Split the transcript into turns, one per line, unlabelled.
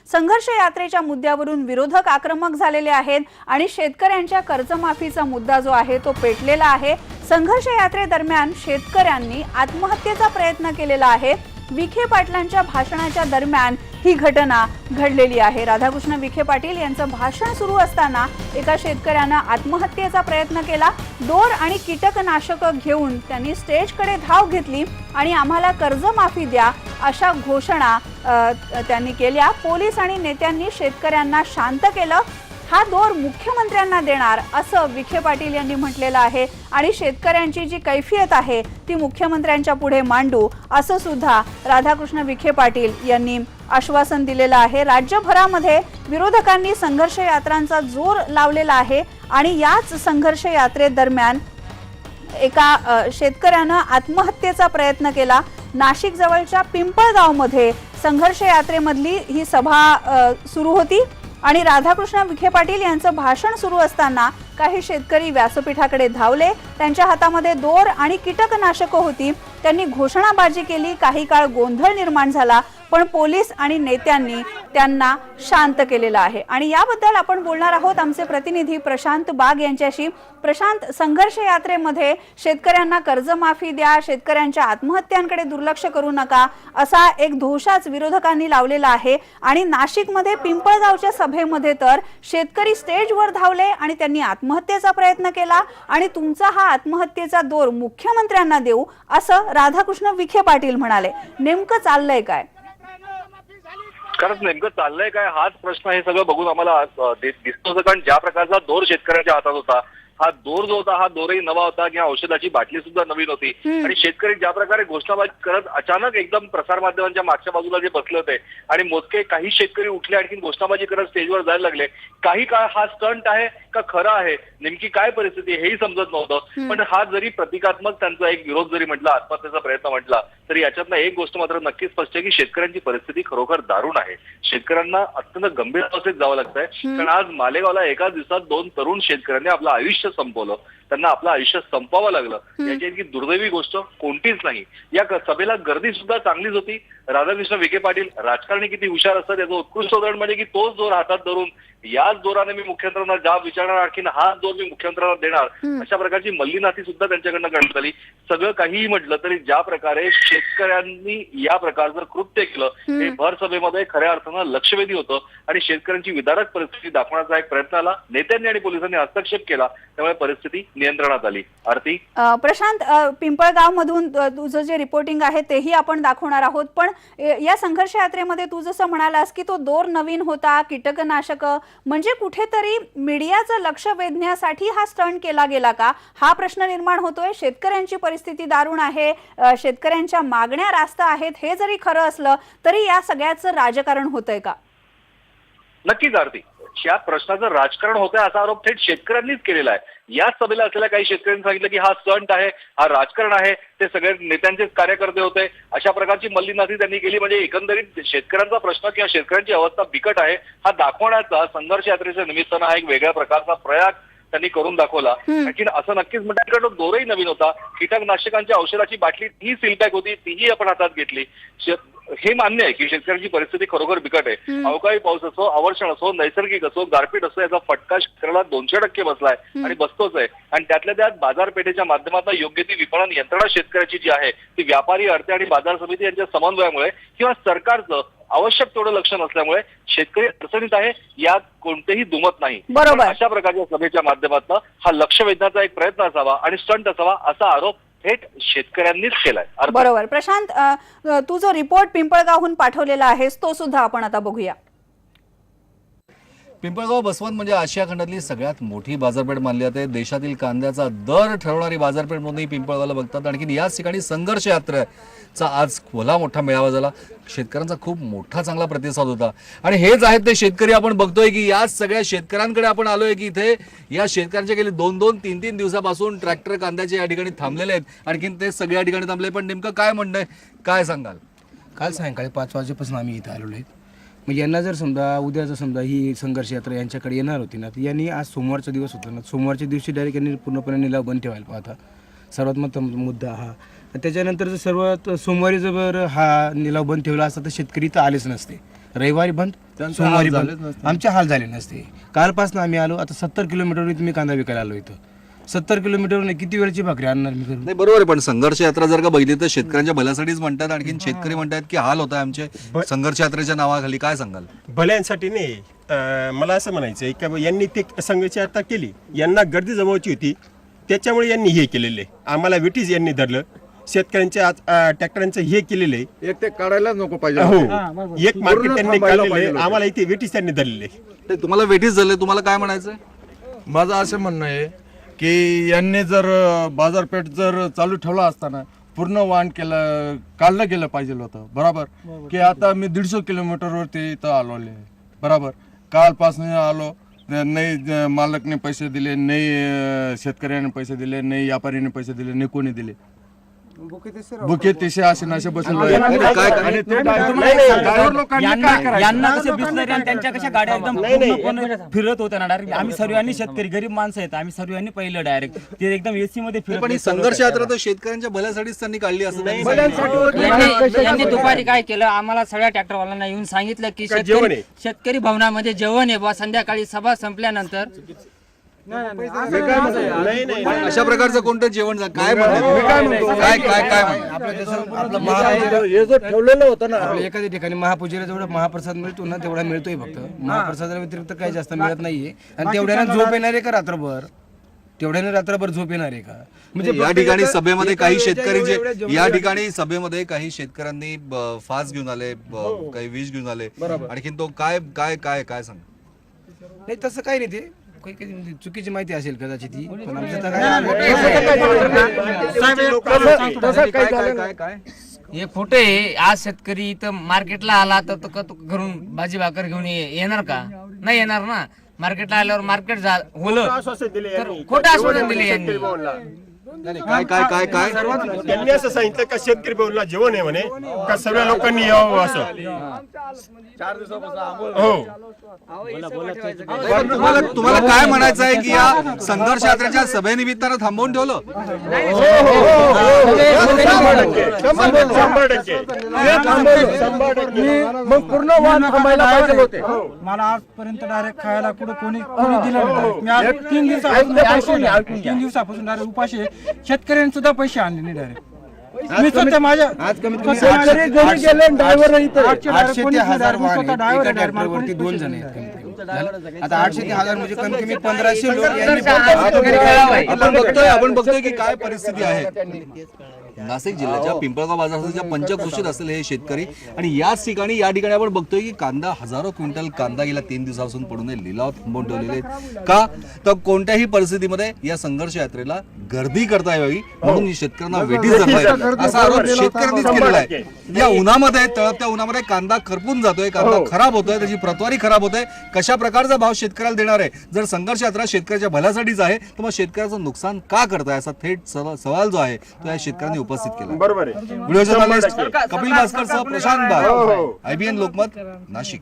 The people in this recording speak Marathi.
संघर्ष यात्रेच्या मुद्द्यावरून विरोधक आक्रमक झालेले आहेत आणि शेतकऱ्यांच्या कर्जमाफीचा मुद्दा जो आहे तो पेटलेला आहे। संघर्ष यात्रेदरम्यान शेतकऱ्यांनी आत्महत्येचा प्रयत्न केलेला आहे। विखे पाटलांच्या भाषणाच्या दरम्यान ही घटना घडलेली आहे। राधाकृष्ण विखे पाटील यांचं भाषण सुरू असताना एका शेतकऱ्याने आत्महत्येचा प्रयत्न केला। दोर आणि कीटकनाशक घेऊन त्यांनी स्टेजकडे धाव घेतली आणि आम्हाला कर्जमाफी द्या अशा घोषणा त्यांनी केल्या। पोलीस आणि नेत्यांनी शेतकऱ्यांना शांत केलं। हा दोर मुख्यमंत्र्यांना देणार असं विखे पाटील यांनी म्हटलेलं आहे आणि शेतकऱ्यांची जी कैफियत आहे ती मुख्यमंत्र्यांच्या पुढे मांडू असं सुद्धा राधाकृष्ण विखे पाटील यांनी आश्वासन दिलेलं आहे। राज्यभरामध्ये विरोधकांनी संघर्ष यात्रांचा जोर लावलेला आहे आणि याच संघर्ष यात्रेदरम्यान एका शेतकऱ्याने आत्महत्येचा प्रयत्न केला। नाशिक जवळच्या पिंपळगावमध्ये संघर्ष यात्रेमधली ही सभा सुरू होती आणि राधाकृष्ण विखे पाटील यांचं भाषण सुरू असताना काही शेतकरी व्यासपीठाकडे धावले। त्यांच्या हातामध्ये दोर आणि कीटकनाशक होती। त्यांनी घोषणाबाजी केली। काही काळ गोंधळ निर्माण झाला पण पोलीस आणि नेत्यांनी त्यांना शांत केलेलं आहे आणि याबद्दल आपण बोलणार आहोत आमचे प्रतिनिधी प्रशांत बाग यांच्याशी। प्रशांत, संघर्ष यात्रेमध्ये शेतकऱ्यांना कर्जमाफी द्या, शेतकऱ्यांच्या आत्महत्यांकडे दुर्लक्ष करू नका असा एक धोशाच विरोधकांनी लावलेला आहे आणि नाशिकमध्ये पिंपळगावच्या सभेमध्ये तर शेतकरी स्टेजवर धावले आणि त्यांनी आत्महत्येचा प्रयत्न केला आणि तुमचा हा आत्महत्येचा दोर मुख्यमंत्र्यांना देऊ असं राधाकृष्ण विखे पाटील म्हणाले। नेमकं चाललंय काय?
खरंच नेमकं चाललंय काय हाच प्रश्न हे सगळं बघून आम्हाला दिसतो। कारण ज्या प्रकारचा दोर शेतकऱ्यांच्या हातात होता, हा दोर जो होता हा दोरही नवा होता किंवा औषधाची बाटली सुद्धा नवीन होती आणि शेतकरी ज्या प्रकारे घोषणाबाजी करत अचानक एकदम प्रसार माध्यमांच्या मागच्या बाजूला जे बसले होते आणि मोजके काही शेतकरी उठले आणखी घोषणाबाजी करत स्टेजवर जायला लागले। काही काळ हा स्टंट आहे का खरं आहे, नेमकी काय परिस्थिती हेही समजत नव्हतं। पण हा जरी प्रतिकात्मक त्यांचा एक विरोध जरी म्हटला, आत्महत्येचा प्रयत्न म्हटला, तरी याच्यातनं एक गोष्ट मात्र नक्कीच स्पष्ट आहे की शेतकऱ्यांची परिस्थिती खरोखर दारुण आहे। शेतकऱ्यांना अत्यंत गंभीर अवस्थेत जावं लागतंय। कारण आज मालेगावला एका दिवसात 2 तरुण शेतकऱ्यांनी आपलं आयुष्य संपवलं, त्यांना आपलं आयुष्य संपवावं लागलं। याची इतकी दुर्दैवी गोष्ट कोणतीच नाही। या सभेला गर्दी सुद्धा चांगलीच होती। राधाकृष्ण विखे पाटील राजकारणी किती हुशार असतात याचं उत्कृष्ट उदाहरण म्हणजे की तोच जोर हातात धरून याच जोराने मी मुख्यमंत्र्यांना जाब विचारणार, आणखीन हाच जोर मी मुख्यमंत्र्यांना देणार अशा प्रकारची मल्लीनाथी सुद्धा त्यांच्याकडनं करण्यात आली। सगळं काहीही म्हटलं तरी ज्या प्रकारे शेतकऱ्यांनी या प्रकारचं कृत्य केलं हे भर सभेमध्ये खऱ्या अर्थानं लक्षवेधी होतं आणि शेतकऱ्यांची विदारक परिस्थिती दाखवण्याचा एक प्रयत्न आला। नेत्यांनी आणि पोलिसांनी हस्तक्षेप केला, त्यामुळे परिस्थिती नियंत्रणात आली। आरती,
प्रशांत, पिंपळगाव मधून तुझं जे रिपोर्टिंग आहे तेही आपण दाखवणार आहोत, पण या संघर्ष यात्रेमध्ये तू जसं म्हणालास की तो दोर नवीन होता, कीटकनाशक, म्हणजे कुठेतरी मीडियाचं लक्ष वेधण्यासाठी हा स्टंट केला गेला का हा प्रश्न निर्माण होतोय। शेतकऱ्यांची परिस्थिती दारुण आहे, शेतकऱ्यांच्या मागण्या रास्त आहेत, हे जरी खरं असलं तरी या सगळ्याचं राजकारण होतंय का?
नक्कीच आरती, या प्रश्नाचं राजकारण होतंय असा आरोप थेट शेतकऱ्यांनीच केलेला आहे। याच सभेला असलेल्या काही शेतकऱ्यांनी सांगितलं की हा स्टंट आहे, हा राजकारण आहे, ते सगळे नेत्यांचेच कार्यकर्ते होते, अशा प्रकारची मल्लीनाथी त्यांनी केली। म्हणजे एकंदरीत शेतकऱ्यांचा प्रश्न किंवा शेतकऱ्यांची अवस्था बिकट आहे हा दाखवण्याचा संघर्ष यात्रेच्या निमित्तानं हा एक वेगळ्या प्रकारचा प्रयाग त्यांनी करून दाखवला। आणखी असं नक्कीच म्हणतात की दोरही नवीन होता, कीटकनाशकांच्या औषधाची बाटली ती सीलपॅक होती, तीही आपण हातात घेतली। हे मान्य आहे की शेतकऱ्यांची परिस्थिती खरोखर बिकट आहे। अवकाळी पाऊस असो, अवर्षण असो, नैसर्गिक असो, गारपीट असो, याचा फटका शेतकऱ्याला 200% बसलाय आणि बसतोच आहे। आणि त्यातल्या त्यात बाजारपेठेच्या माध्यमातून योग्य ती विपणन यंत्रणा शेतकऱ्याची जी आहे ती व्यापारी, आडते आणि बाजार समिती यांच्या समन्वयामुळे किंवा सरकारचं आवश्यक तेवढं लक्ष नसल्यामुळे शेतकरी अडचणीत आहे, यात कोणतेही दुमत नाही।
बरोबर,
अशा प्रकारच्या सभेच्या माध्यमातून हा लक्ष वेधण्याचा एक प्रयत्न असावा आणि स्टंट असावा असा आरोप थेट शेतकऱ्यांनीच केलाय।
बरोबर प्रशांत, तू जो रिपोर्ट पिंपळगावहून पाठवलेला आहेस तो सुद्धा आपण आता बघूया।
पिंपळगाव बसवंत म्हणजे आशिया खंडातली सगळ्यात मोठी बाजारपेठ मानली जाते। देशातील कांद्याचा दर ठरवणारी बाजारपेठ म्हणूनही पिंपळगावला बघतात। आणखी याच ठिकाणी संघर्ष यात्रेचा आज खोला मोठा मेळावा झाला। शेतकऱ्यांचा खूप मोठा चांगला प्रतिसाद होता आणि हेच आहेत ते शेतकरी आपण बघतोय की याच सगळ्या शेतकऱ्यांकडे आपण आलोय की इथे या शेतकऱ्यांच्या गेले 2-2, 3-3 दिवसापासून ट्रॅक्टर कांद्याचे या ठिकाणी थांबलेले आहेत। आणखीन ते सगळ्या ठिकाणी थांबले, पण नेमकं काय म्हणणं आहे, काय सांगाल?
काल सायंकाळी 5 वाजेपासून आम्ही इथे आलेलो आहे। म्हणजे यांना जर समजा उद्या जर समजा ही संघर्ष यात्रा यांच्याकडे येणार होती ना, तर यांनी आज सोमवारचा दिवस होता ना, सोमवारच्या दिवशी डायरेक्ट यांनी पूर्णपणे निलाव बंद ठेवायला पाहता। सर्वात महत्त्वाचा मुद्दा हा। त्याच्यानंतर जर सर्वात सोमवारी जर हा निलाव बंद ठेवला असता तर शेतकरी तर आलेच नसते। रविवारी बंद, सोमवारी बंद. आमचे हाल झाले नसते. कालपासून आम्ही आलो, आता 70 किलोमीटरवर तुम्ही कांदा विकायला आलो इथं. 70 किलोमीटरवर किती वेळची भाकरी आणणार मी घरून?
नाही बरोबर आहे, पण संघर्ष यात्रा जर का बघितली तर शेतकऱ्यांच्या भल्यासाठीच म्हणतात. आणखी शेतकरी म्हणतात की हाल होत आहे आमचे संघर्ष यात्रेच्या नावाखाली. काय सांगाल?
भल्यांसाठी नाही, मला असं म्हणायचं आहे की यांनी ते संघर्ष यात्रा केली, यांना गर्दी जमवायची होती, त्याच्यामुळे यांनी हे केलेले. आम्हाला विटीज यांनी धरलं, शेतकऱ्यांच्या ट्रॅक्टरांचं हे केलेलं आहे.
एक ते काढायलाच नको पाहिजे.
हो, एक मार्केट त्यांनी काढलेलं आहे, आम्हाला इथे विटीज त्यांनी धरलेले.
तुम्हाला वेटीस झाले, तुम्हाला काय म्हणायचं?
माझं असं म्हणणं आहे की यांनी जर बाजारपेठ जर चालू ठेवला असताना पूर्ण वाहन काढलं गेलं पाहिजे होतं. बरोबर की आता मी 150 किलोमीटरवरती इथं आलोले. बरोबर, कालपासून आलो, नाही मालकने पैसे दिले, नाही शेतकऱ्याने पैसे दिले, नाही व्यापारीने पैसे दिले, नाही कोणी दिले. बुके तिशे असे नाशे बसले.
यांना कसे बिसलरी आणि त्यांच्या कशा गाड्या एकदम पूर्णपणे फिरत होत्या ना डायरेक्ट. आम्ही सर्वांनी शेतकरी गरीब माणसं आहेत, आम्ही सर्वांनी पहिलं डायरेक्ट ते एकदम एसी मध्ये फिरत.
पण ही संघर्ष यात्रा तर शेतकऱ्यांच्या भल्यासाठीच त्यांनी काढली असं त्यांनी
यांनी दुपारी काय केलं, आम्हाला सगळ्या ट्रॅक्टरवाल्यांना येऊन सांगितलं की शेतकरी भवनामध्ये जेवण आहे बा, संध्याकाळी सभा संपल्यानंतर.
अशा प्रकारचं कोणतं जेवण काय म्हणतात?
हे जर ठेवलेलं होतं ना,
आपल्या एखाद्या ठिकाणी महापूजेला जेवढा महाप्रसाद मिळतो ना तेवढा मिळतोय फक्त. महाप्रसादा व्यतिरिक्त काही जास्त मिळत नाहीये. आणि तेवढ्यानं झोप येणार आहे का रात्रभर? तेवढ्याने रात्रभर झोप येणार आहे का?
म्हणजे या ठिकाणी सभेमध्ये काही शेतकरी या ठिकाणी सभेमध्ये काही शेतकऱ्यांनी फास घेऊन आले, काही विष घेऊन आले. आणखीन तो काय काय काय काय सांग?
नाही तसं काही नाही, ते काही चुकीची माहिती असेल कदाचित ती. पण आमच्या
हे खोटं आहे. आज शेतकरी इथं मार्केटला आला तर तो घरून भाजी भाकर घेऊन येणार का? नाही येणार ना. मार्केटला आल्यावर मार्केट होलं तर खोटं आश्वासन दिले यांनी.
काय काय काय काय
त्यांनी असं सांगितलं का शेतकरी भवनला जेवण आहे म्हणे, का सगळ्या लोकांनी यावं असं. हो,
तुम्हाला काय म्हणायचं आहे की या संघर्ष यात्रेच्या सभेनिमित्तानं थांबवून ठेवलं?
100%.
मग पूर्ण वाहन थांबायला पाहिजे होते.
मला आजपर्यंत डायरेक्ट खायला कुठं कोणी दिलं नाही. मी आज 3 दिवसापासून डायरेक्ट उपाशी आहे. शेतकऱ्यांनी सुद्धा पैसे आणले नाही डायरेक्ट. मी स्वतः माझ्या
आज कमीत कमी
ड्रायव्हर
800 ते 1000 वाहन आहेत. एका ट्रॅक्टरवरती 2 जण आहेत कमीत कमी. झालं? आता 800 ते 1000 म्हणजे कमीत कमी 1500 लोक यांनी
आपण बघतोय की काय परिस्थिती आहे. नाशिक जिल्ह्याच्या पिंपळगाव बाजाराच्या पंचक्रोशीत असलेले हे शेतकरी. आणि याच ठिकाणी या ठिकाणी आपण बघतोय की कांदा, हजारो क्विंटल कांदा गेल्या 3 दिवसापासून पडून लिलाव थांबवून ठेवलेले आहेत. का तर कोणत्याही परिस्थितीमध्ये या संघर्ष यात्रेला गर्दी करता यावी म्हणून शेतकऱ्यांना वेठीस धरलाय असा आरोप शेतकऱ्यांनीच केलेला आहे. या उन्हामध्ये, तळपत्या उन्हामध्ये कांदा करपून जातोय, कांदा खराब होतोय, त्याची प्रतवारी खराब होतोय. कशा प्रकारचा भाव शेतकऱ्याला देणार आहे? जर संघर्ष यात्रा शेतकऱ्याच्या भल्यासाठीच आहे तर मग शेतकऱ्याचं नुकसान का करताय असा थेट सवाल जो आहे तो या शेतकऱ्यांनी उपस्थित केला.
बरोबर आहे.
व्हिडिओ जर्नलिस्ट कपिल भास्करसह प्रशांत बाग, IBN लोकमत, नाशिक.